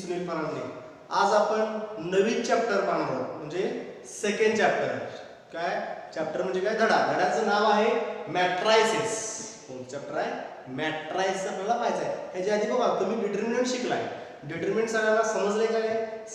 सुनील फरांदे. आज आपण नवीन चॅप्टर पाहणार आहोत, म्हणजे सेकंड चॅप्टर. काय चॅप्टर म्हणजे काय? धड्याचं नाव आहे मॅट्रायसिस. कोणतं चॅप्टर आहे? मॅट्रायसिस आपल्याला पाहायचं आहे. ह्याच्या आधी बघा तुम्ही डिटर्मिनंट शिकलाय. डिटर्मिनंट सगळ्यांना समजले काय?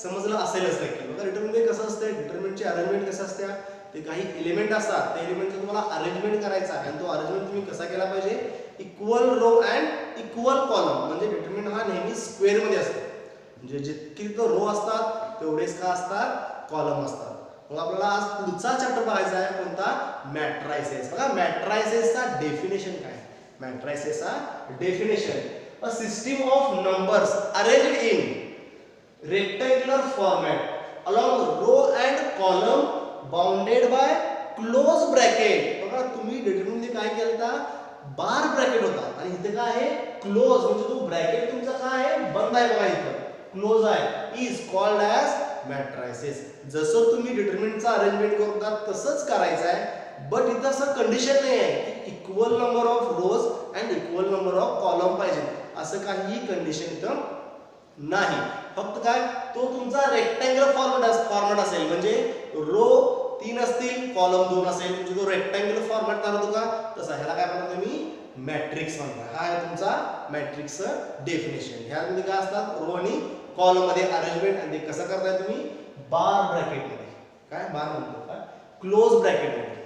समजलं असेलच नक्की. बघा डिटर्मिनंट कसं असतं, डिटर्मिनंटची अरेंजमेंट कसं असते. ते काही एलिमेंट असतात, त्या एलिमेंटचं तुम्हाला अरेंजमेंट करायचा आहे आणि तो अरेंजमेंट तुम्ही कसा केला पाहिजे? Equal row and equal column. म्हणजे डिटर्मिनंट हा नेहमी स्क्वेअर मध्ये असतो. म्हणजे जितकी तो रो असतात तेवढेच का असतात? कॉलम असतात. मग आपल्याला आज पुढचा चॅप्टर बघायचा आहे कोणता? मॅट्रायसिस. बघा मॅट्रायसिसचा डेफिनेशन काय? मॅट्रायसिसचा definition: a system of numbers arranged in rectangular format along row and column bounded by close bracket. बघा तुम्ही डिटर्मिनंट काय केलं? बार ब्रॅकेट होता आणि इथे काय आहे? क्लोज. म्हणजे तो ब्रॅकेट तुमचा काय आहे? बंद आहे. बघा इथं क्लोज आहे. Is called as मॅट्रायसिस. जसं तुम्ही डिटर्मिनंटचा अरेंजमेंट करता तसंच करायचं आहे. बट इथं असं कंडिशन नाही आहे की equal number of rows and equal number of column पाहिजे, असं काहीही कंडिशन इथं नाही. फक्त काय? तो तुमचा रेक्टँग्युलर फॉर्मॅट असेल, म्हणजे रो 3 असतील, कॉलम 2 असेल, म्हणजे तो रेक्टँग्युलर फॉर्मॅट तयार होतो का? तसा ह्याला काय म्हणतो तुम्ही? मॅट्रिक्स म्हणता. हा आहे तुमचा मॅट्रिक्सचं डेफिनेशन. ह्यामध्ये काय असतात? रो आणि कॉलम मध्ये अरेंजमेंट. आणि ते कसं करताय तुम्ही? बार ब्रॅकेट मध्ये. काय बार म्हणतो का? क्लोज ब्रॅकेट मध्ये.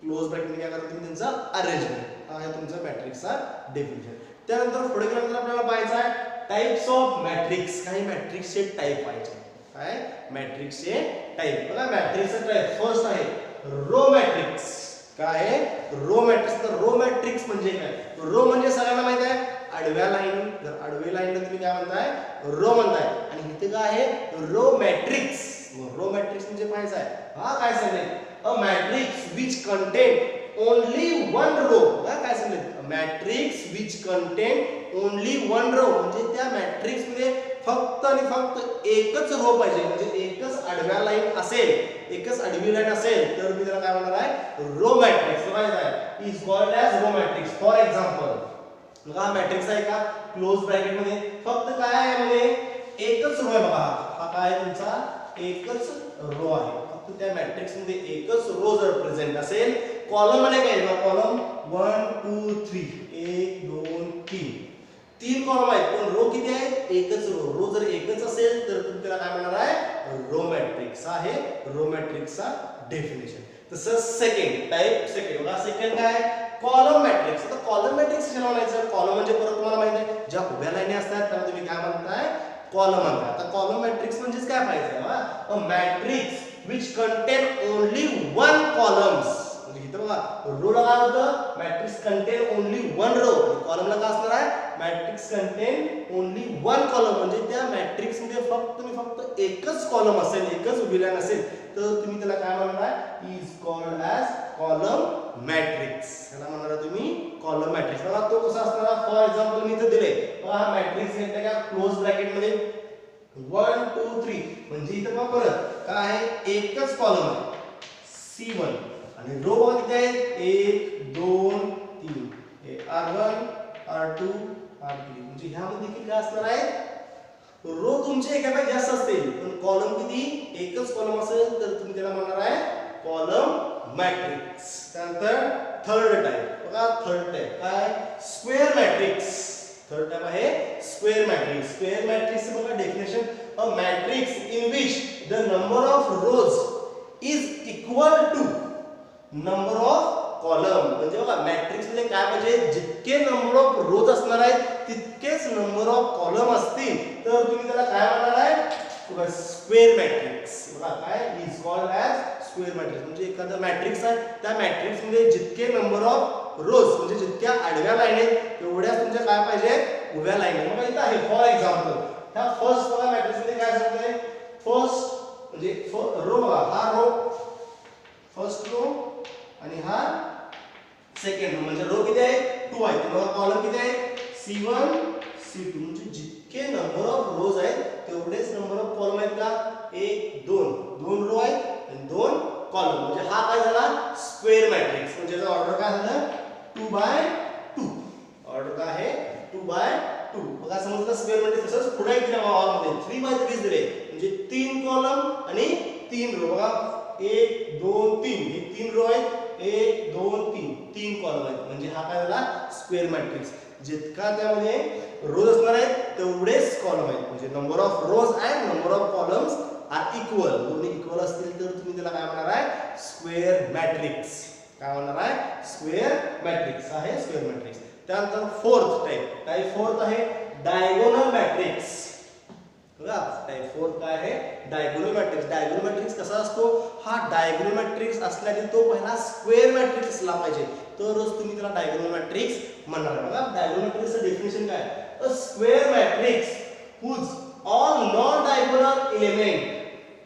क्लोज ब्रॅकेट मध्ये काय करता तुम्ही? त्यांचा अरेंजमेंट. हा आहे तुमचा मॅट्रिक्सचा डेफिनेशन. त्यानंतर पुढे गेल्यानंतर आपल्याला पाहायचं आहे टाइप्स ऑफ मॅट्रिक्स. काही मॅट्रिक्सचे टाइप पाहिजे. काय? मॅट्रिक्सचे टाइप. बघा मॅट्रिक्सचे टाइप. फर्स्ट आहे रो मॅट्रिक्स. काय आहे? Row matrix. तर रो मॅट्रिक्स म्हणजे काय? रो म्हणजे सगळ्यांना माहित आहे आडव्या लाईन. जर आडव्या लाईनला तुम्ही काय म्हणताय? रो म्हणताय. आणि इथे काय आहे? Row matrix. रो मॅट्रिक्स म्हणजे पाहायचं आहे. हा काय सांगितलं? A matrix which contain only one row. काय सांगितलं? Matrix which contain only one row. म्हणजे त्या मॅट्रिक्स मध्ये फक्त आणि फक्त एकच रो पाहिजे. म्हणजे एकच आडव्या लाईन असेल, एकच आडवी लाईन असेल तर मी त्याला काय म्हणणार आहे? Row matrix. माहित आहे? Is called as row matrix. For example बघा मॅट्रिक्स आहे का? क्लोज ब्रॅकेट मध्ये फक्त काय आहे? मध्ये एकच रो आहे. बघा हा काय आहे तुमचा? एकच रो आहे. फक्त त्या मॅट्रिक्स मध्ये एकच रो जर प्रेझेंट असेल, कॉलम मध्ये काय? कॉलम 1 2 3 1 2 3 तीन कॉलम आहेत, पण रो किती आहेत? एकच रो. रो जर एकच असेल तर तुम्ही त्याला काय म्हणणार आहे? Row matrix. आहे रो मॅट्रिक्सचा डेफिनेशन. तसं सेकंड टाइप. सेकंड बघा सेकंड काय? Column matrix. आता कॉलम मॅट्रिक्स कशाला म्हणायचं? कॉलम म्हणजे परत तुम्हाला माहिती आहे ज्या उभ्या लाईनी असतात त्याला तुम्ही काय म्हणताय? कॉलम म्हणताय. आता कॉलम मॅट्रिक्स म्हणजेच काय पाहिजे? A matrix which contain only one columns. म्हणजे इथं बघा रोला काय होतं? Matrix contain only one row. कॉलमला काय असणार आहे? Matrix contain only one column. म्हणजे त्या मॅट्रिक्स मध्ये फक्त एकच कॉलम असेल, एकच उभी लाईन असेल तर तुम्ही त्याला काय म्हणणार? Is called as column matrix. याला म्हणणार तुम्ही कॉलम मॅट्रिक्स. बघा तो कसा असणार? फॉर एक्झाम्पल मी इथे दिले. बघा हा मॅट्रिक्स घेतला का? क्लोज ब्रॅकेट मध्ये 1 2 3. म्हणजे इथं बघा परत काय आहे? एकच कॉलम आहे C1 आणि रो बघा किती आहेत? 1 2 3. हे R1 R2 R3. म्हणजे ह्यामध्ये देखील काय असणार आहे? रो तुमचे एकापेक्षा जास्त असतील, पण कॉलम किती? एकच कॉलम असेल तर तुम्ही त्याला म्हणणार आहे कॉलम मॅट्रिक्स. त्यानंतर थर्ड टाइप. बघा थर्ड टाइप काय? Square matrix. थर्ड टाइप आहे स्क्वेअर मॅट्रिक्स. स्क्वेअर मॅट्रिक्स बघा definition: a matrix in which the number of rows is equal to number of column. म्हणजे बघा मॅट्रिक्स मध्ये काय पाहिजे? जितके नंबर ऑफ रोज असणार आहेत तितकेच नंबर ऑफ कॉलम असतील तर तुम्ही त्याला काय म्हणणार आहे? Square matrix. बघा काय? Is called as square matrix. म्हणजे एखादा मॅट्रिक्स आहे, त्या मॅट्रिक्स मध्ये जितके नंबर ऑफ रोज म्हणजे जितक्या आडव्या लाईन आहेत तेवढ्याच तुमच्या काय पाहिजे? उभ्या लाईन. मग इथं आहे फॉर एक्झाम्पल ह्या फर्स्ट बघा मॅट्रिक्स मध्ये काय सांगतंय? फर्स्ट म्हणजे रो. बघा हा रो फर्स्ट रो आणि हा सेकंड रो. म्हणजे रो किती आहे? 2 आहे. बघा कॉलम किती आहे? C1 C2. म्हणजे जितके नंबर ऑफ रोज आहेत तेवढेच नंबर ऑफ कॉलम आहेत का? 1 2 2 रो आहेत आणि 2 कॉलम. म्हणजे हा काय झाला? Square matrix. म्हणजे याचा ऑर्डर काय झालं? 2 बाय 2. ऑर्डर काय आहे? 2 बाय 2. बघा समजलं स्क्वेअर मॅट्रिक्स तसंच पुढे एक दिला मध्ये 3 बाय 3 दिले म्हणजे 3 कॉलम आणि 3 रो बघा 1 2 3 हे 3 रो आहेत 1 2 3 3 कॉलम आहेत म्हणजे हा काय झाला स्क्वेअर मॅट्रिक्स जितका त्यामध्ये रोज असणार आहेत तेवढेच कॉलम आहेत म्हणजे number of rows and number of columns are equal दोन्ही इक्वल असतील तर तुम्ही त्याला काय म्हणणार आहे स्क्वेअर मॅट्रिक्स काय म्हणणार आहे स्क्वेअर मॅट्रिक्स आहे स्क्वेअर मॅट्रिक्स त्यानंतर फोर्थ टाइप फोर्थ आहे डायगोनल मॅट्रिक्स बघा टाइप फोर्थ काय आहे डायगोनल मॅट्रिक्स कसा असतो हा डायगोनल मॅट्रिक्स असल्याने तो पहिला स्क्वेअर मॅट्रिक्स असला पाहिजे तरच तुम्ही त्याला डायगोनल मॅट्रिक्स म्हणणार बघा डायगोनल मॅट्रिक्सचं डेफिनेशन काय a square matrix whose all non diagonal element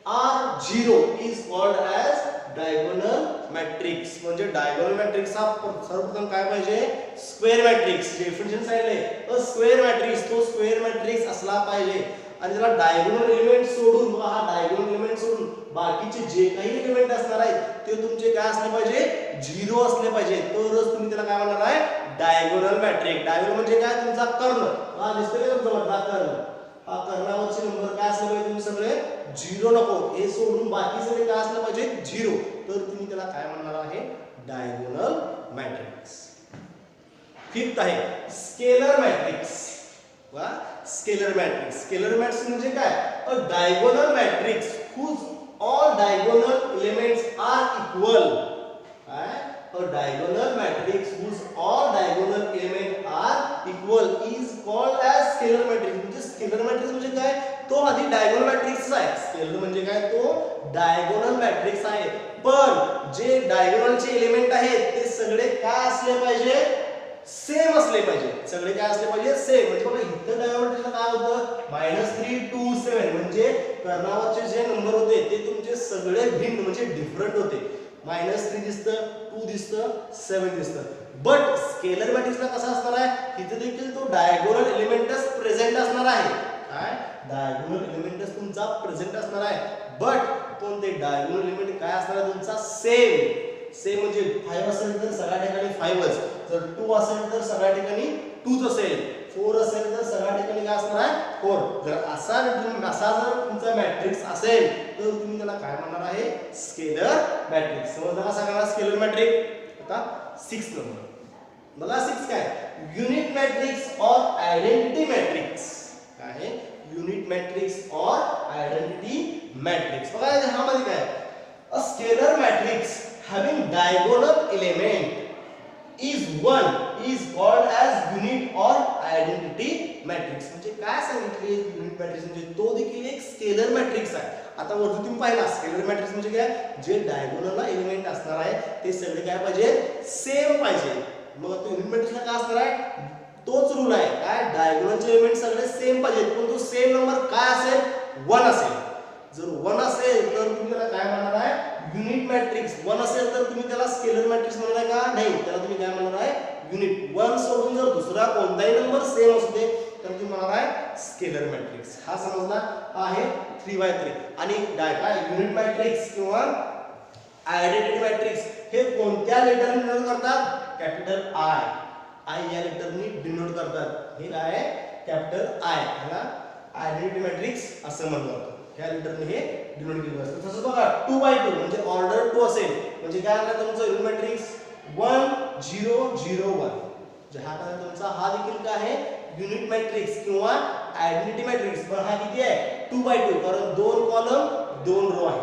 are 0 is called as diagonal matrix म्हणजे डायगोनल मॅट्रिक्सचा सर्वप्रथम काय पाहिजे स्क्वेअर मॅट्रिक्स डेफिनेशन सांगितले अ स्क्वेअर मॅट्रिक्स तो स्क्वेअर मॅट्रिक्स असला पाहिजे आणि त्याला डायगोनल एलिमेंट सोडून बघा हा डायगोनल एलिमेंट सोडून बाकीचे जे काही एलिमेंट असणार आहेत ते तुमचे काय असले पाहिजे 0 असले पाहिजे तरच तुम्ही त्याला काय म्हणणार आहे डायगोनल मॅट्रिक्स डायगोनल म्हणजे काय तुमचा कर्ण हा दिसतोय का तुमचा मधला कर्ण हा कर्णावरचे नंबर काय असले पाहिजे तुम्ही सगळे 0 नको हे सोडून बाकी सगळे काय असले पाहिजे 0 तर तुम्ही त्याला काय म्हणणार आहे डायगोनल मॅट्रिक्स फिफ्थ आहे स्केलर मॅट्रिक्स वा स्केलर मॅट्रिक्स म्हणजे काय a diagonal matrix whose all diagonal elements are equal काय a diagonal matrix whose all diagonal element are equal is called as scalar matrix म्हणजे स्केलर मॅट्रिक्स म्हणजे काय तो आधी डायगोनल मॅट्रिक्स आहे स्केलर म्हणजे काय तो डायगोनल मॅट्रिक्स आहे पण जे डायगोनलचे एलिमेंट आहेत ते सगळे काय असले पाहिजे सेम असले पाहिजे सगळे काय असले पाहिजे सेम म्हणजे बघा इथं डायगोनल मॅट्रिक्सला काय होतं -3 2 7 म्हणजे कर्णावरचे जे नंबर होते ते तुमचे सगळे भिन्न म्हणजे डिफरंट होते -3 दिसतं 2 दिसतं 7 दिसतं बट स्केलर मॅट्रिक्सला कसा असणार आहे इथे देखील तो डायगोनल एलिमेंटच प्रेझेंट असणार आहे काय डायगोनल एलिमेंटच तुमचा प्रेझेंट असणार आहे बट पण ते डायगोनल एलिमेंट काय असणार आहे तुमचा सेम म्हणजे 5 असेल तर सगळ्या ठिकाणी 5च जर 2 असेल तर सगळ्या ठिकाणी 2च असेल 4 असेल तर सगळ्या ठिकाणी काय असणार आहे 4 जर असा जर तुमचा मॅट्रिक्स असेल तर तुम्ही त्याला काय म्हणणार आहे स्केलर मॅट्रिक्स समजलं का सांगा स्केलर मॅट्रिक्स आता 6 नंबर बघा 6 काय युनिट मॅट्रिक्स और आयडेंटिटी मॅट्रिक्स काय आहे युनिट मॅट्रिक्स और आयडेंटिटी मॅट्रिक्स बघा हा मध्ये काय a scalar matrix having diagonal element is 1 is called as unit or identity matrix म्हणजे काय सांगितले युनिट मॅट्रिक्स म्हणजे तो देखील एक स्केलर मॅट्रिक्स आहे आता वरती तुम्ही पाहिला स्केलर मॅट्रिक्स म्हणजे काय जे डायगोनलला एलिमेंट असणार आहे ते सगळे काय पाहिजे सेम पाहिजे मग तो युनिट मॅट्रिक्सला काय असणार आहे तोच रूल आहे काय डायगोनलचे एलिमेंट सगळे सेम पाहिजे पण तो सेम नंबर काय असेल 1 असेल जर 1 असेल तर तुम्ही त्याला काय म्हणणार आहे युनिट मॅट्रिक्स 1 असेल तर तुम्ही त्याला स्केलर मॅट्रिक्स म्हणणार का नाही त्याला तुम्ही काय म्हणणार आहे युनिट 1 सोडून जर दुसरा कोणताही नंबर सेम असू दे तर तुम्ही म्हणणार आहे स्केलर मॅट्रिक्स हा समजला हा आहे 3/3 आणि काय युनिट मॅट्रिक्स किंवा आयडेंटिटी मॅट्रिक्स हे कोणत्या लेटरने डिनोट करतात कॅपिटल आय या लेटरने डिनोट करतात हे काय आहे कॅपिटल आय ह्याला आयडेंटिटी मॅट्रिक्स असं म्हणलं जातं ह्या लेटरने हे डिनोट केलं असतं तसंच बघा 2/2 म्हणजे ऑर्डर 2 असेल म्हणजे काय आला तुमचं युनिट मॅट्रिक्स 1 0 0 1 जे हा काय तुमचा हा देखील काय आहे युनिट मॅट्रिक्स किंवा आयडेंटिटी मॅट्रिक्स पण हा किती आहे 2/2 कारण 2 कॉलम 2 रो आहे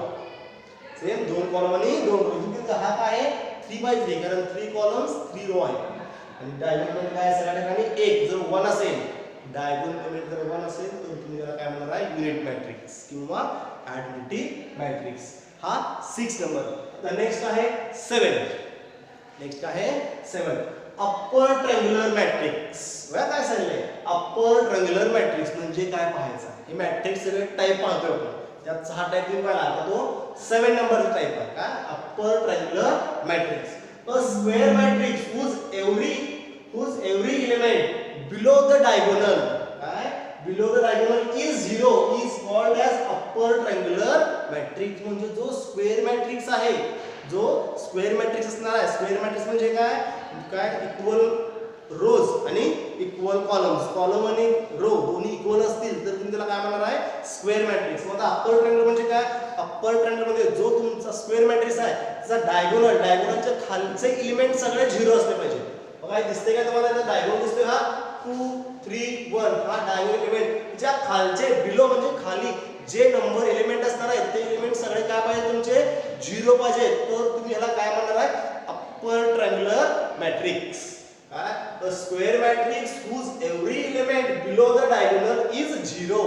सेम 2 कॉलम आणि 2 रो म्हणजे हा काय आहे 3/3 कारण 3 कॉलम्स 3 रो आहे आणि डायगोनल काय सगळ्या ठिकाणी 1 जर 1 असेल डायगोनल एलिमेंट जर 1 असेल तर तुम्ही त्याला काय म्हणणार आहे युनिट मॅट्रिक्स किंवा आयडेंटिटी मॅट्रिक्स हा 6 नंबर तर नेक्स्ट आहे 7 अप्पर ट्रायंग्युलर मॅट्रिक्स बघा काय सांगितलंय अप्पर ट्रायंग्युलर मॅट्रिक्स म्हणजे काय पाहायचं हे मॅट्रिक्स सगळे टाइप पाहतोय आपण त्यात 6 टाइप तुम्ही पाहिला आता तो 7 नंबरचा टाइप आहे काय upper triangular matrix a square matrix whose every element below the diagonal is 0 is called as upper triangular matrix म्हणजे जो स्क्वेअर मॅट्रिक्स आहे जो स्क्वेअर मॅट्रिक्स असणार आहे स्क्वेअर मॅट्रिक्स म्हणजे काय इक्वल रोज आणि इक्वल कॉलम्स कॉलम आणि रो त्याला काय म्हणणार आहे स्क्वेअर मॅट्रिक्स. मग अप्पर ट्रायंगल म्हणजे काय अप्पर ट्रायंगल मध्ये जो तुमचा स्क्वेअर मॅट्रिक्स आहे त्याचा डायगोनलच्या खालचे एलिमेंट सगळे 0 असले पाहिजे. बघा दिसते काय तुम्हाला इथे डायगोनल दिसतोय हा 2 3 1 हा डायगोनल एलिमेंट ज्या खालचे बिलो म्हणजे खाली जे नंबर एलिमेंट असणार आहेत ते एलिमेंट सगळे काय पाहिजे तुमचे 0 पाहिजे. तर तुम्ही ह्याला काय म्हणणार आहे अप्पर ट्रायंगुलर मॅट्रिक्स. काय the square matrix whose every element below the diagonal is 0.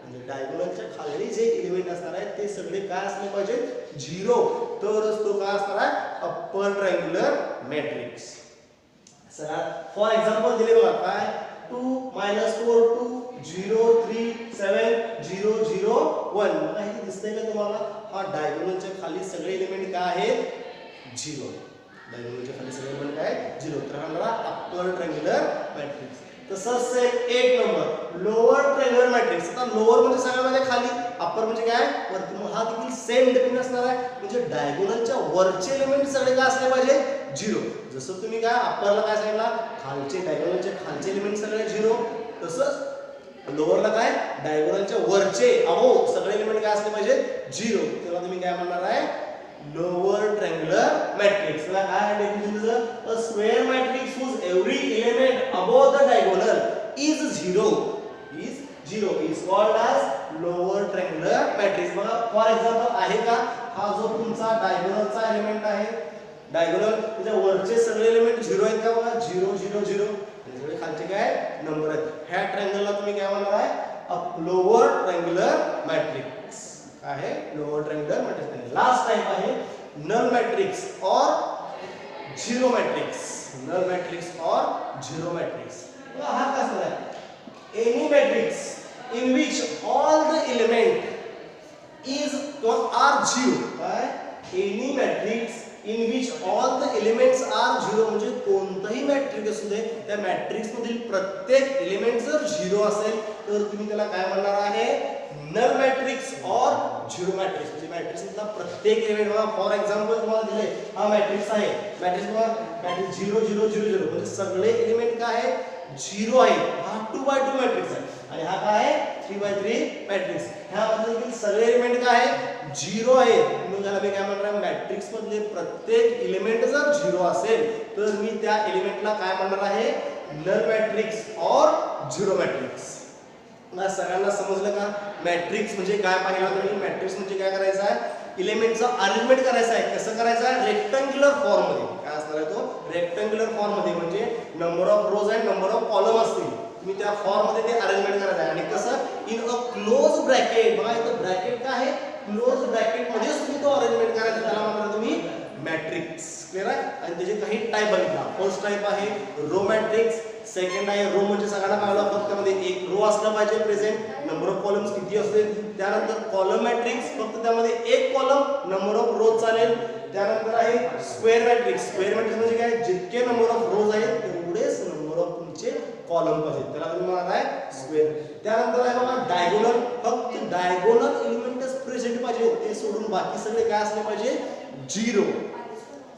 म्हणजे डायगोनलच्या खाली जे एलिमेंट असणार आहेत ते सगळे काय असले पाहिजे 0. तरच तो काय असणार आहे upper triangular matrix. For example दिले बघा काय 2 4 2 0 3 7 0 0 1. बघा हे दिसतंय का तुम्हाला हा डायगोनलच्या खाली सगळे एलिमेंट काय आहेत 0. डायगोनलच्या खाली सगळे एलिमेंट काय 0. तर हा अप्पर ट्रायंगुलर मॅट्रिक्स. तसंच सेम एक नंबर लोअर ट्रायंगुलर मॅट्रिक्स. आता लोअर म्हणजे सगळ्यामध्ये खाली अप्पर म्हणजे काय वरती. मग हा देखील सेम डिपेंड असणार आहे म्हणजे डायगोनलच्या वरचे एलिमेंट सगळे काय असले पाहिजे 0. जसं तुम्ही काय अप्परला काय सांगितलं खालचे डायगोनलचे खालचे एलिमेंट सगळे 0 तसंच लोअरला काय डायगोनलच्या वरचे अबो सगळे एलिमेंट काय असले पाहिजे 0. त्याला तुम्ही काय म्हणणार आहे लोअर ट्रायंगुलर मॅट्रिक्स. ला काय डेफिनेशन दिलं अ square matrix whose every element above the diagonal is 0 is called as lower triangular matrix. बघा फॉर एक्झाम्पल आहे का हा जो तुमचा डायगोनलचा एलिमेंट आहे डायगोनल त्याच्या वरचे सगळे एलिमेंट 0 आहेत का बघा 0 0 0 सगळे खालचे काय नंबर आहेत. ह्या ट्रायंगलला तुम्ही काय म्हणणार आहे लोअर ट्रायंगुलर मॅट्रिक्स. काय आहे lower triangular matrix. Last type आहे नल मॅट्रिक्स और झिरो मॅट्रिक्स. नल मॅट्रिक्स और झिरो मॅट्रिक्स. हा काय असणार आहे any matrix in which all the element is are 0. काय any matrix in which all the elements are 0 म्हणजे कोणताही मॅट्रिक्स असू दे त्या मॅट्रिक्स मधील प्रत्येक एलिमेंट जर 0 असेल तर तुम्ही त्याला काय म्हणणार आहे नल मॅट्रिक्स और झिरो मॅट्रिक्स. म्हणजे मॅट्रिक्स मधला प्रत्येक एलिमेंट बघा फॉर एक्झाम्पल तुम्हाला दिले हा मॅट्रिक्स आहे मॅट्रिक्स बघा मॅट्रिक्स 0 0 0 0 म्हणजे सगळे एलिमेंट काय आहे 0 आहे. हा 2x2 मॅट्रिक्स आहे आणि हा काय आहे 3x3 मॅट्रिक्स. ह्यामध्ये देखील सगळे एलिमेंट काय आहे 0 आहे. मग याला मी काय म्हणणार मॅट्रिक्स मधले प्रत्येक एलिमेंट जर 0 असेल तर मी त्या एलिमेंटला काय म्हणणार आहे नल मॅट्रिक्स और झिरो मॅट्रिक्स. सगळ्यांना समजलं का मॅट्रिक्स म्हणजे काय पाहिलं तुम्ही. मॅट्रिक्स म्हणजे काय करायचं आहे एलिमेंटचं अरेंजमेंट करायचं आहे. कसं करायचं आहे रेक्टँग्युलर फॉर्म मध्ये. काय असणार आहे तो रेक्टँग्युलर फॉर्म मध्ये म्हणजे number of rows and number of column असतील तुम्ही त्या फॉर्म मध्ये ते अरेंजमेंट करायचं आहे. आणि कसं इन अ क्लोज ब्रॅकेट. बघा इथं ब्रॅकेट काय आहे क्लोज ब्रॅकेट मध्येच तुम्ही तो अरेंजमेंट करायचा त्याला म्हणणार तुम्ही मॅट्रिक्स. क्लियर आहे. आणि त्याचे काही टाइप बघितला. फर्स्ट टाइप आहे रो मॅट्रिक्स. सेकंड आहे रो म्हणजे सगळ्यांना कळलं फक्त त्यामध्ये एक रो असला पाहिजे प्रेझेंट नंबर ऑफ कॉलम्स किती असते. त्यानंतर कॉलम मॅट्रिक्स फक्त त्यामध्ये एक कॉलम नंबर ऑफ रोज चालेल. त्यानंतर आहे स्क्वेअर मॅट्रिक्स. स्क्वेअर मॅट्रिक्स म्हणजे काय जितके नंबर ऑफ रोज आहेत तेवढेच नंबर ऑफ तुमचे कॉलम पाहिजे त्याला तुम्ही म्हणणार आहे स्क्वेअर. त्यानंतर आहे बघा डायगोनल. फक्त डायगोनल एलिमेंटच प्रेझेंट पाहिजे ते सोडून बाकी सगळे काय असले पाहिजे 0.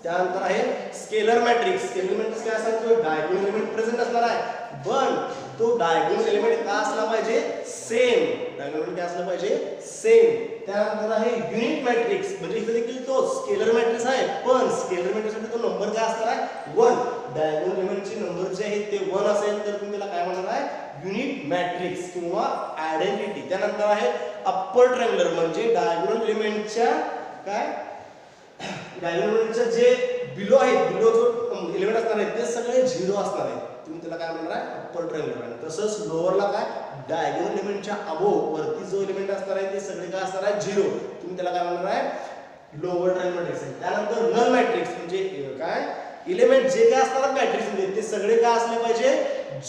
त्यानंतर आहे स्केलर मॅट्रिक्स. स्केलर मॅट्रिक्स काय असणार डायगोनल एलिमेंट प्रेझेंट असणार आहे पण तो डायगोनल एलिमेंट का असला पाहिजे सेम. डायगोनल काय असला पाहिजे सेम. त्यानंतर आहे युनिट मॅट्रिक्स म्हणजे इथे देखील तो स्केलर मॅट्रिक्स आहे पण स्केलर मॅट्रिक्स साठी तो नंबर काय असणार आहे 1. डायगोनल एलिमेंटचे नंबर जे आहेत ते 1 असेल तर तुम्ही त्याला काय म्हणणार आहे युनिट मॅट्रिक्स किंवा आयडेंटिटी. त्यानंतर आहे अप्पर ट्रायंगुलर म्हणजे डायगोनल एलिमेंटच्या काय डायगोनलच्या जे बिलो आहेत बिलो जो एलिमेंट असणार आहेत ते सगळे 0 असणार आहेत. तुम्ही त्याला काय म्हणणार आहे अप्पर ट्रायंगुलर. आणि तसंच लोअरला काय डायगोनल एलिमेंटच्या अबोव वरती जो एलिमेंट असणार आहे ते सगळे काय असणार आहे 0. तुम्ही त्याला काय म्हणणार आहे लोअर ट्रायंगुलर मॅट्रिक्स. त्यानंतर नल मॅट्रिक्स म्हणजे काय एलिमेंट जे काय असणार मॅट्रिक्स मध्ये ते सगळे काय असले पाहिजे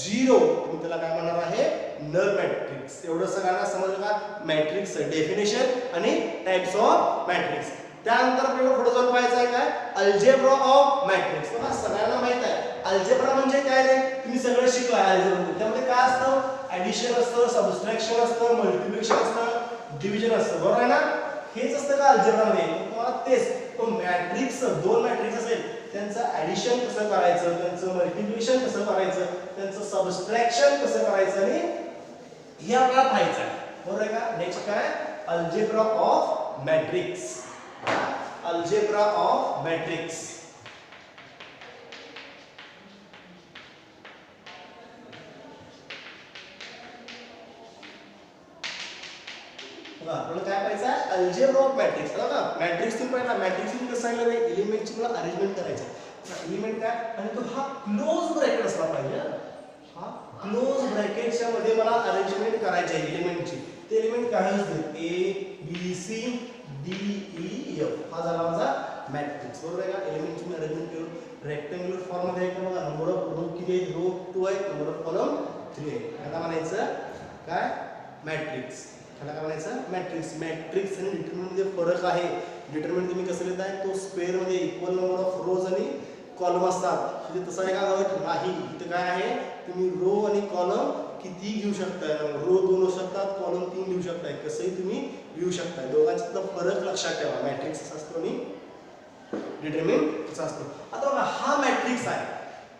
0. तुम्ही त्याला काय म्हणणार आहे नल मॅट्रिक्स. एवढं सगळ्यांना समजलं का मॅट्रिक्स डेफिनेशन आणि टाइप्स ऑफ मॅट्रिक्स. त्यानंतर आपल्याला पुढे जाऊन पाहायचं आहे काय अल्जेब्रा ऑफ मॅट्रिक्स. बघा सगळ्यांना माहित आहे अल्जेब्रा म्हणजे काय रे तुम्ही सगळं शिकला अल्जेब्रा. त्यामध्ये काय असतं ऍडिशन असतं सबट्रॅक्शन असतं मल्टिप्लिकेशन असतं डिव्हिजन असतं बरोबर आहे ना. हेच असतं का अल्जेब्रा मध्ये. तुम्हाला तेच तो मॅट्रिक्स 2 मॅट्रिक्स असेल त्यांचं ऍडिशन कसं करायचं त्यांचं मल्टिप्लिकेशन कसं करायचं त्यांचं सबट्रॅक्शन कसं करायचं आणि हे आपल्याला पाहायचं आहे, बरोबर आहे का. नेक्स्ट काय, algebra of matrix. Algebra of matrix. आपल्याला काय पाहिजे आहे, अल्जेब्रा ऑफ मॅट्रिक्स. बघा मॅट्रिक्स तुम्ही पाहिला, मॅट्रिक्स तुम्ही कसं सांगितलं नाही, एलिमेंटची मला अरेंजमेंट करायचं आहे. एलिमेंट काय, आणि तो हा क्लोज ब्रॅकेट असला पाहिजे. हा क्लोज ब्रॅकेटच्या मध्ये मला अरेंजमेंट करायची आहे एलिमेंटची. ते एलिमेंट काय असतील, A B C D E F. हा झाला माझा मॅट्रिक्स, बरोबर आहे का. एलिमेंटची मी अरेंजमेंट करून रेक्टँग्युलर फॉर्म मध्ये आहे. बघा नंबर ऑफ रो किती आहेत, रो 2 आहेत, नंबर ऑफ कॉलम 3 आहे. याला म्हणायचं काय, मॅट्रिक्स. त्याला काय म्हणायचं, मॅट्रिक्स. मॅट्रिक्स आणि डिटरमिनंट मध्ये फरक आहे. डिटरमिनंट तुम्ही कसं लिहिताय, तो स्क्वेअर मध्ये इक्वल नंबर ऑफ रोज आणि कॉलम असतात. म्हणजे तसं एका गावात नाही. इथं काय आहे, तुम्ही रो आणि कॉलम किती घेऊ शकताय. रो 2 असू शकतात, कॉलम 3 घेऊ शकताय, कसंही तुम्ही घेऊ शकताय. दोघांचा फरक लक्षात ठेवा. मॅट्रिक्स असा असतो आणि डिटरमिनंट असा असतो. आता बघा हा मॅट्रिक्स आहे.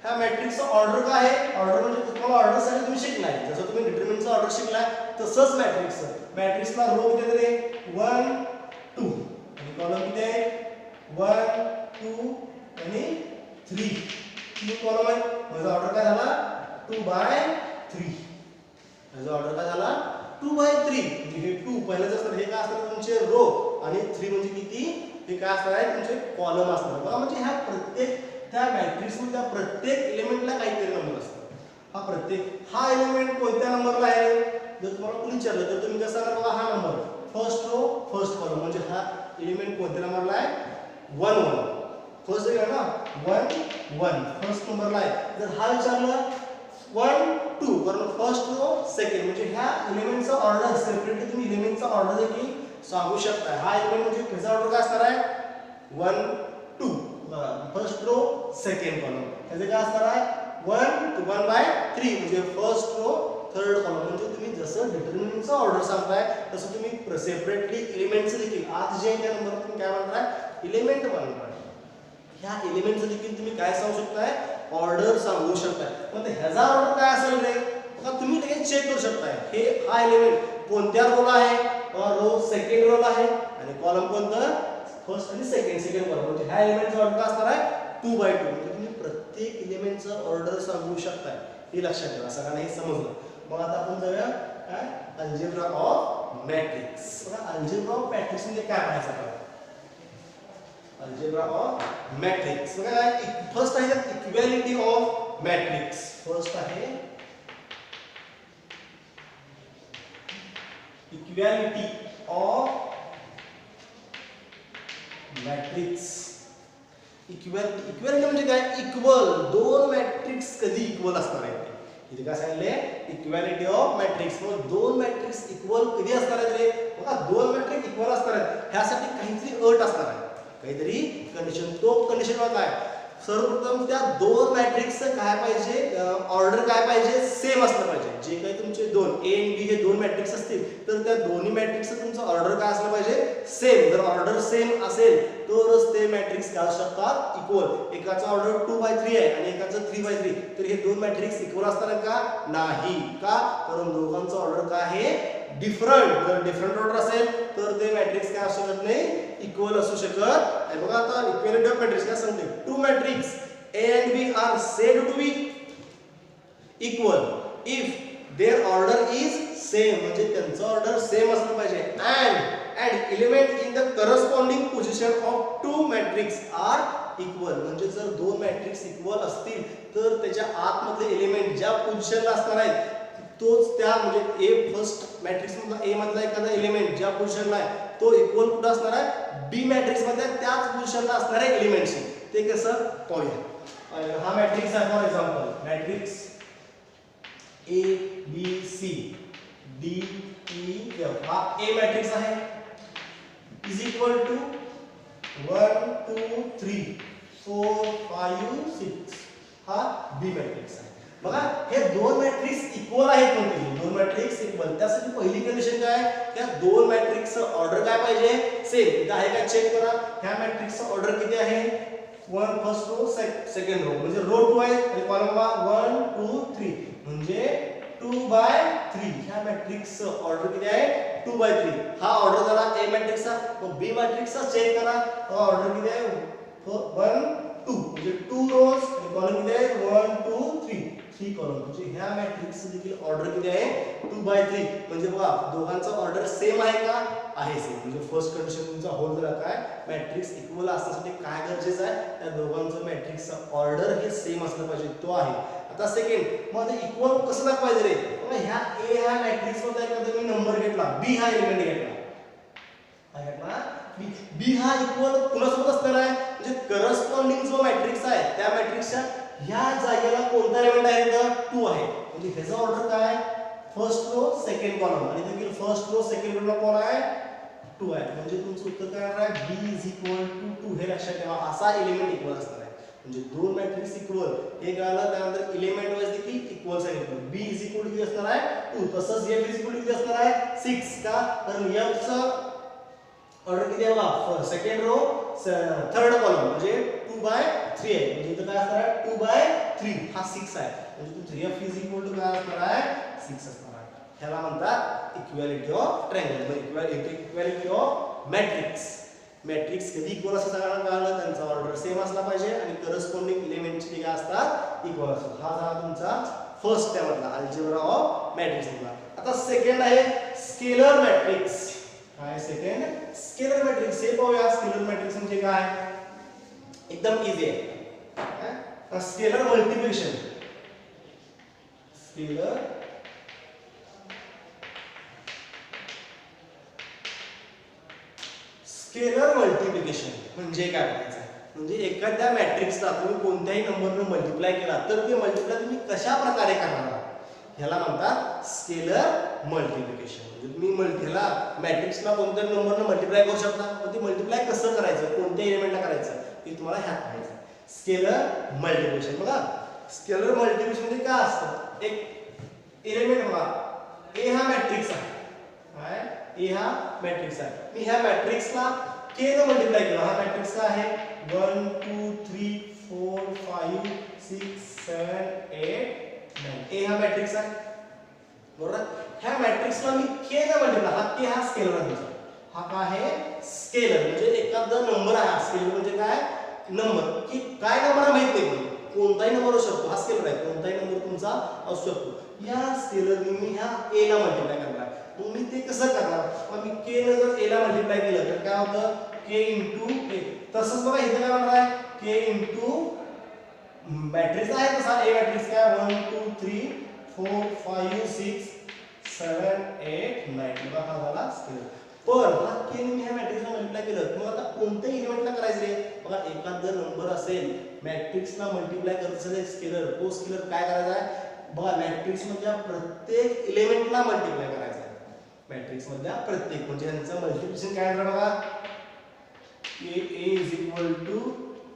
ह्या मॅट्रिक्सचा ऑर्डर काय आहे, ऑर्डर म्हणजे तुम्हाला ऑर्डर साठी तुम्ही शिकलाय. जसं तुम्ही डिटरमिनंटचा ऑर्डर शिकलाय तसंच मॅट्रिक्सचं. मॅट्रिक्सला रो किती आहेत, 1 2 आणि कॉलम किती आहे, 1 2 आणि 3. 3 कॉलम आहेत. माझा ऑर्डर काय झाला, 2/3. माझा ऑर्डर काय झाला, 2/3. म्हणजे हे 2 पहिल्याच असतात, हे काय असतात तुमचे रो, आणि 3 म्हणजे किती, हे काय असणार आहे तुमचे कॉलम असणार. बघा म्हणजे ह्या प्रत्येक त्या मॅट्रिक्स मध्ये त्या प्रत्येक एलिमेंटला काहीतरी नंबर असतात. हा एलिमेंट कोणत्या नंबरला आहे, जर तुम्हाला कोणी विचारलं तर तुम्ही कसं सांगणार, बघा हा number first row first column. म्हणजे हा एलिमेंट कोणत्या नंबरला आहे, 1 1. फर्स्ट आहे ना, 1 1 फर्स्ट नंबरला आहे. जर हा विचारलं 1 2, कारण फर्स्ट रो सेकंड. म्हणजे ह्या एलिमेंटचा ऑर्डर सेपरेटली तुम्ही एलिमेंटचा ऑर्डर देखील सांगू शकता. हा एलिमेंट म्हणजे त्याचा ऑर्डर काय असणार आहे, 1 2 फर्स्ट रो सेकंड कॉलम. त्याचे काय असणार आहे, 1/3 म्हणजे फर्स्ट रो थर्ड कॉलम. म्हणजे तुम्ही जसं डिटरमिनंटचा ऑर्डर सांगताय तसं तुम्ही सेपरेटली एलिमेंटचं देखील आत जे त्या नंबर तुम्ही काय म्हणताय, एलिमेंट म्हणताय. ह्या एलिमेंटचं देखील तुम्ही काय सांगू शकताय, ऑर्डर सांगू शकताय. पण ह्याचा ऑर्डर काय असेल रे, बघा तुम्ही लगेच चेक करू शकताय. हा एलिमेंट कोणत्या रोला आहे, रो सेकंड रोला आहे, आणि कॉलम कोणतं, फर्स्ट आणि सेकंड कॉलम. म्हणजे ह्या एलिमेंटचा ऑर्डर काय असणार आहे, 2/2. म्हणजे तुम्ही प्रत्येक एलिमेंटचा ऑर्डर सांगू शकताय. हे लक्षात ठेवा, सगळ्यांना हे समजलं. मग आता आपण जाऊया काय, अल्जेब्रा ऑफ मॅट्रिक्स. बघा अल्जेब्रा ऑफ मॅट्रिक्स म्हणजे काय पाहायचं आपल्याला, अल्जेब्रा ऑफ मॅट्रिक्स. बघा काय, फर्स्ट आहे इक्वॅलिटी ऑफ मॅट्रिक्स. फर्स्ट आहे इक्वॅलिटी ऑफ मॅट्रिक्स. इक्वॅलिटी म्हणजे काय, इक्वल. दोन मॅट्रिक्स कधी इक्वल असणार आहेत, इथे काय सांगितले, इक्वॅलिटी ऑफ मॅट्रिक्स. मग दोन मॅट्रिक्स इक्वल कधी असणार आहेत रे, बघा दोन मॅट्रिक्स इक्वल असणार आहेत, ह्यासाठी काहीतरी अट असणार आहे, काहीतरी कंडिशन. तो कंडिशन काय, सर्वप्रथम त्या दोन मॅट्रिक्सचं काय पाहिजे, ऑर्डर काय पाहिजे, सेम असलं पाहिजे. जे काही तुमचे दोन ए आणि बी हे दोन मॅट्रिक्स असतील तर त्या दोन्ही मॅट्रिक्सचं तुमचं ऑर्डर काय असलं पाहिजे, सेम. जर ऑर्डर सेम असेल तरच ते मॅट्रिक्स काय असू शकतात, इक्वल. एकाचा ऑर्डर 2/3 आहे आणि एकाचं 3/3, तर हे दोन मॅट्रिक्स इक्वल असणार आहेत का, नाही. का, कारण दोघांचं ऑर्डर काय आहे, डिफरंट. जर डिफरंट ऑर्डर असेल तर ते मॅट्रिक्स काय असू शकत नाही, इक्वल असू शकत नाही. बघा आता इक्वॅलिटी ऑफ मॅट्रिक्स काय सांगते, two matrix A and B are said to be equal if their order is same. म्हणजे त्यांचं ऑर्डर सेम असलं पाहिजे. And element in the corresponding position of two matrix are equal. म्हणजे जर दोन matrix equal असतील तर त्याच्या आतमधले एलिमेंट ज्या पोझिशनला असणार आहेत तोच त्या, म्हणजे ए फर्स्ट मॅट्रिक्स मधला ए मधला एखादा एलिमेंट ज्या पोझिशनला आहे तो इक्वल कुठं असणार आहे, बी मॅट्रिक्स मध्ये त्याच पोझिशनला असणाऱ्या एलिमेंटशी. ते कसं पाहूया. हा मॅट्रिक्स आहे, for example matrix A B C D E F. हा ए मॅट्रिक्स आहे, इज इक्वल टू 1 2 3 4 5 6. हा बी मॅट्रिक्स आहे. बघा हे दोन मॅट्रिक्स इक्वल आहेत, म्हणजे दोन मॅट्रिक्स इक्वल. त्यासाठी पहिली कंडिशन काय, त्या दोन मॅट्रिक्सचं ऑर्डर काय पाहिजे, सेम. इथे आहे का, चेक करा. ह्या मॅट्रिक्सचं ऑर्डर किती आहे, 1 फर्स्ट रो सेकंड रो. म्हणजे रो 2 आहे आणि कॉलम 1 2 3. म्हणजे 2/3 ह्या मॅट्रिक्स ऑर्डर किती आहे 2/3 हा ऑर्डर झाला ए मॅट्रिक्सचा मग बी मॅट्रिक्सचा चेक करा ऑर्डर किती आहे 1 2 म्हणजे 2 रोज आणि कॉलम किती आहे 1 2 3 कॉलम म्हणजे ह्या मॅट्रिक्सची देखील ऑर्डर किती आहे 2/3 म्हणजे बघा दोघांचा ऑर्डर सेम आहे का आहे सेम म्हणजे फर्स्ट कंडिशन तुमचा होल झाला काय मॅट्रिक्स इक्वल असण्यासाठी काय गरजेचं आहे त्या दोघांचं मॅट्रिक्सचा ऑर्डर हे सेम असलं पाहिजे तो आहे आता सेकंड मग ते इक्वल कसं दाखवायचं रे मग ह्या ए ह्या मॅट्रिक्स मध्ये एखादा मी नंबर घेतला बी हा एलिमेंट घेतला बी हा इक्वल कुणासोबत असणार आहे म्हणजे करस्पॉन्डिंग जो मॅट्रिक्स आहे त्या मॅट्रिक्सच्या ह्या जागेला कोणता एलिमेंट आहे तर 2 आहे म्हणजे ह्याचा ऑर्डर काय फर्स्ट रो सेकंड कॉलम आणि देखील फर्स्ट रो सेकंड रो कोण आहे 2 आहे म्हणजे तुमचं उत्तर काय आहे b 2 हे लक्षात ठेवा असा एलिमेंट इक्वल असणार आहे म्हणजे दोन मॅट्रिक्स इक्वल हे कळलं त्यानंतर एलिमेंट वाईज देखील इक्वल सांगितलं b किती असणार आहे 2 तसंच f किती असणार आहे 6 का कारण f चा ऑर्डर किती आहे बघा सेकंड रो थर्ड कॉलम म्हणजे 2/3 आहे म्हणजे इथं काय असणार आहे 2/3 हा 6 आहे म्हणजे तुमचं f काय असणार आहे 6 असणार आहे ह्याला म्हणतात equality of triangle equality of matrix कधी इक्वल असं सगळ्यांना कळलं त्यांचा ऑर्डर सेम असला पाहिजे आणि करस्पॉन्डिंग एलिमेंटचे काय असतात इक्वल असतात हा झाला तुमचा फर्स्ट त्यामधला अल्जेब्रा ऑफ मॅट्रिक्स आता सेकंड आहे स्केलर मॅट्रिक्स काय सेकंड स्केलर मॅट्रिक्स हे पाहूया स्केलर मॅट्रिक्स म्हणजे काय एकदम इझी आहे स्केलर मल्टिप्लिकेशन स्केलर मल्टिप्लिकेशन म्हणजे काय करायचं म्हणजे एखाद्या मॅट्रिक्सला तुम्ही कोणत्याही नंबरने मल्टिप्लाय केला तर ते मल्टिप्लाय तुम्ही कशा प्रकारे करणार ह्याला म्हणतात स्केलर मल्टिप्लिकेशन म्हणजे तुम्ही ह्याला मॅट्रिक्सला कोणत्या नंबरने मल्टिप्लाय करू शकता पण ते मल्टिप्लाय कसं करायचं कोणत्या एलिमेंटला करायचं हे तुम्हाला ह्यात पाहायचं स्केलर मल्टिप्लिकेशन बघा स्केलर मल्टिप्लिकेशन म्हणजे काय असतं एक एलिमेंट बघा ए हा मॅट्रिक्स आहे काय ए हा मॅट्रिक्स आहे मी ह्या मॅट्रिक्सला k ने मल्टिप्लाय केला हा मॅट्रिक्स काय आहे 1 2 3 4 5 6 7 8 9 ए हा मॅट्रिक्स आहे बरोबर ह्या मॅट्रिक्सला मी k ने मल्टिप्लाय हा k हा स्केलर आहे हा काय आहे स्केलर म्हणजे एखादा नंबर आहे स्केलर म्हणजे काय नंबर की काय नंबर माहित नाही कोणताही नंबर असू शकतो हा स्केलर आहे कोणताही नंबर तुमचा असू शकतो या स्केलरने मी ह्या a ला मल्टिप्लाय करणार मग मी ते कसं करणार मग मी k ने जर a ला मल्टिप्लाय केलं तर काय होतं k * a तसंच बघा इथे काय होणार आहे k मॅट्रिक्स आहे तसा a मॅट्रिक्स काय 1 2 3 4 5 6 7 8 9 बघा हा झाला स्केलर पण हा k ने मी ह्या मॅट्रिक्सला मल्टिप्लाय केलं मग आता कोणत्याही एलिमेंटला करायचं रे बघा एखादा नंबर असेल मॅट्रिक्सला मल्टिप्लाय करत असेल स्केलर तो स्केलर काय करायचा आहे बघा मॅट्रिक्स मधल्या प्रत्येक एलिमेंटला मल्टिप्लाय करायचा आहे मॅट्रिक्स मधल्या प्रत्येक म्हणजे यांचं मल्टिप्लिकेशन काय असणार बघा k a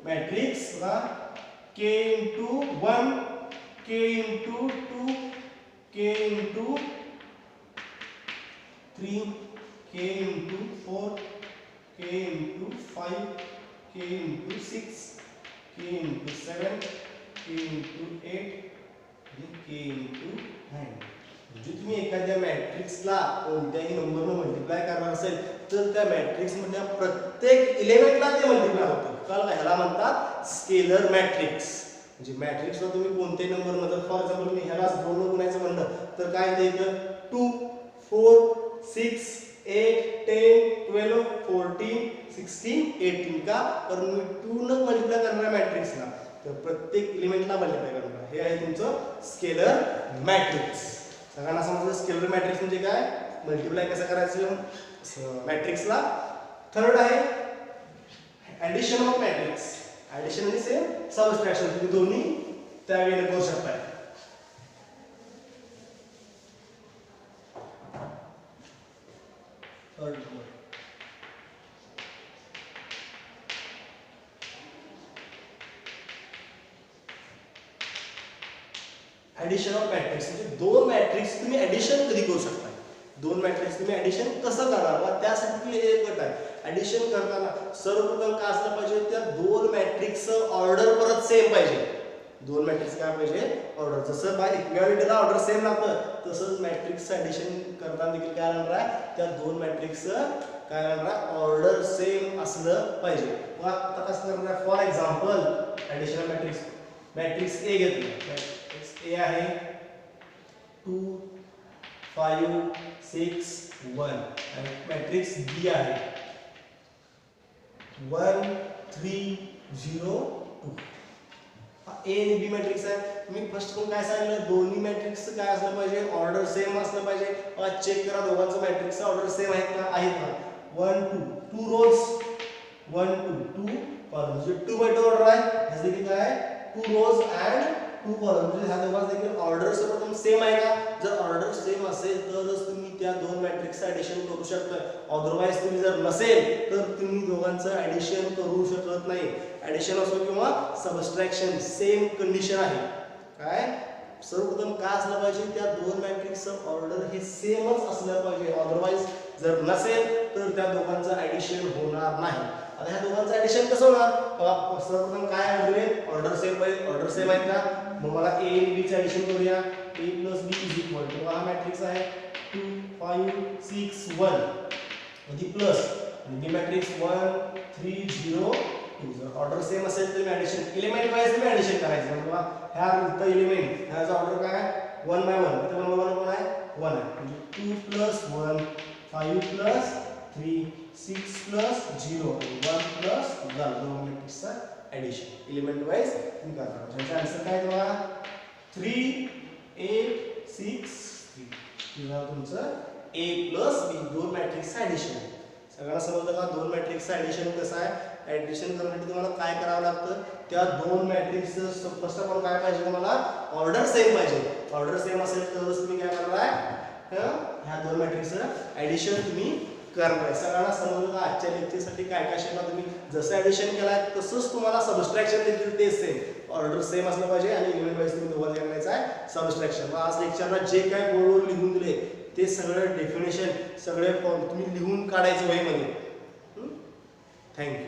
मॅट्रिक्स बघा k * 1 k * 2 k * 3 k * 4 k * 5 k * 6 k * 7 k * 8 k * 9 म्हणजे तुम्ही एखाद्या मॅट्रिक्सला कोणत्याही नंबरने मल्टिप्लाय करणार असेल तर त्या मॅट्रिक्स मधल्या प्रत्येक एलिमेंटला ते मल्टिप्लाय होतं कळलं ह्याला म्हणतात स्केलर मॅट्रिक्स म्हणजे मॅट्रिक्सला तुम्ही कोणत्याही नंबरने जर फॉर एक्झाम्पल मी ह्याला 2 ने गुणायचं म्हणलं तर काय येतं 2 4 6 8 10 12 14 16 18 का कारण मी 2 ने मल्टिप्लाय करणार मॅट्रिक्सला तर प्रत्येक एलिमेंटला मल्टिप्लाय करणार हे आहे तुमचं स्केलर मॅट्रिक्स सगळ्यांना समजलं स्केलर मॅट्रिक्स म्हणजे काय मल्टिप्लाय कसं करायचं मॅट्रिक्सला थर्ड आहे ऍडिशन ऑफ मॅट्रिक्स ऍडिशन म्हणजे सेम सबट्रॅक्शन तुम्ही दोन्ही त्यावेळेला करू शकता ऍडिशन ऑफ मॅट्रिक्स म्हणजे दोन मॅट्रिक्स तुम्ही ऍडिशन कधी करू शकता दोन मॅट्रिक्स तुम्ही ऍडिशन कसं करणार त्यासाठी एक गट आहे ऍडिशन करताना सर्वप्रथम काय असलं पाहिजे त्या दोन मॅट्रिक्सचं ऑर्डर परत सेम पाहिजे दोन मॅट्रिक्स काय पाहिजे ऑर्डर. जसं बाय इक्वॅलिटीला ऑर्डर सेम लागतं तसंच मॅट्रिक्सचं ॲडिशन करताना देखील काय राहणार आहे, त्या दोन मॅट्रिक्सचं काय राहणार आहे, ऑर्डर सेम असलं पाहिजे. मग आता कसं करणार आहे, for example additional matrix matrix A घेतलं. मॅट्रिक्स ए आहे 2 5 6 1 आणि मॅट्रिक्स बी आहे 1 3 0 2. ए आणि बी मॅट्रिक्स आहे. मी फर्स्ट कोण काय सांगितलं, दोन्ही मॅट्रिक्स काय असलं पाहिजे, ऑर्डर सेम असलं पाहिजे. चेक करा दोघांचं मॅट्रिक्स ऑर्डर सेम आहेत का, आहेत का. 1 2 2 रोज 1 2 2 कॉलम म्हणजे 2 बाय 2 ऑर्डर आहे. जसे की काय 2 रोज अँड 2 कॉलम म्हणजे ह्या दोघांचं देखील ऑर्डर सर्वप्रथम सेम आहे का. जर ऑर्डर सेम असेल तरच तुम्ही त्या दोन मॅट्रिक्सचं ॲडिशन करू शकता. अदरवाईज तुम्ही जर नसेल तर तुम्ही दोघांचं ॲडिशन करू शकत नाही. ॲडिशन असो किंवा सबस्ट्रॅक्शन सेम कंडिशन आहे. काय सर्वप्रथम काय असलं पाहिजे, त्या दोन मॅट्रिक्सचं ऑर्डर हे सेमच असलं पाहिजे. अदरवाईज जर नसेल तर त्या दोघांचं ॲडिशन होणार नाही. आता ह्या दोघांचं ॲडिशन कसं होणार, सर्वप्रथम काय ऑर्डर सेम पाहिजे, ऑर्डर सेम आहेत का. मग मला ए आणि बी चं ॲडिशन करूया. a plus B is equal to हा मॅट्रिक्स आहे 2 5 6 1 मध्ये प्लस आणि बी मॅट्रिक्स 1 3 0 2. जर ऑर्डर सेम असेल तर मी ॲडिशन एलिमेंट वाईज तुम्ही ॲडिशन करायचं. म्हणजे ह्या एलिमेंट ह्याचा ऑर्डर काय आहे 1 बाय 1. इथे 1 बाय 1 कोण आहे 1 आहे. म्हणजे 2 प्लस 1 5 प्लस 3 6 प्लस 0 1 प्लस 1 दोन मॅट्रिक्सचा ॲडिशन एलिमेंट वाईज तुम्ही करता. ह्याचा आन्सर काय तुम्हाला 3 8 6 3. किंवा तुमचं ए प्लस बी दोन मॅट्रिक्सचं ॲडिशन. सगळ्यांना समजलं का दोन मॅट्रिक्सचं ॲडिशन कसं आहे. ॲडिशन करण्यासाठी तुम्हाला काय करावं लागतं, त्या दोन मॅट्रिक्सचं फर्स्ट ऑफ ऑल काय पाहिजे तुम्हाला, ऑर्डर सेम पाहिजे. ऑर्डर सेम असेल तरच तुम्ही काय करणार आहे, ह्या दोन मॅट्रिक्सचं ॲडिशन तुम्ही करणार आहे. सगळ्यांना समजलं का आजच्या लेक्चरसाठी काय काय शिकला तुम्ही. जसं ॲडिशन केलाय तसंच तुम्हाला सबस्ट्रॅक्शन देखील तेच सेम ऑर्डर सेम असलं पाहिजे आणि एलिमेंट वाईज तुम्ही दोघांचं करायचं आहे सबस्ट्रॅक्शन. आज लेक्चरला जे काय बोर्डवर लिहून दिले ते सगळं डेफिनेशन सगळे तुम्ही लिहून काढायचं वहीमध्ये. थँक्यू.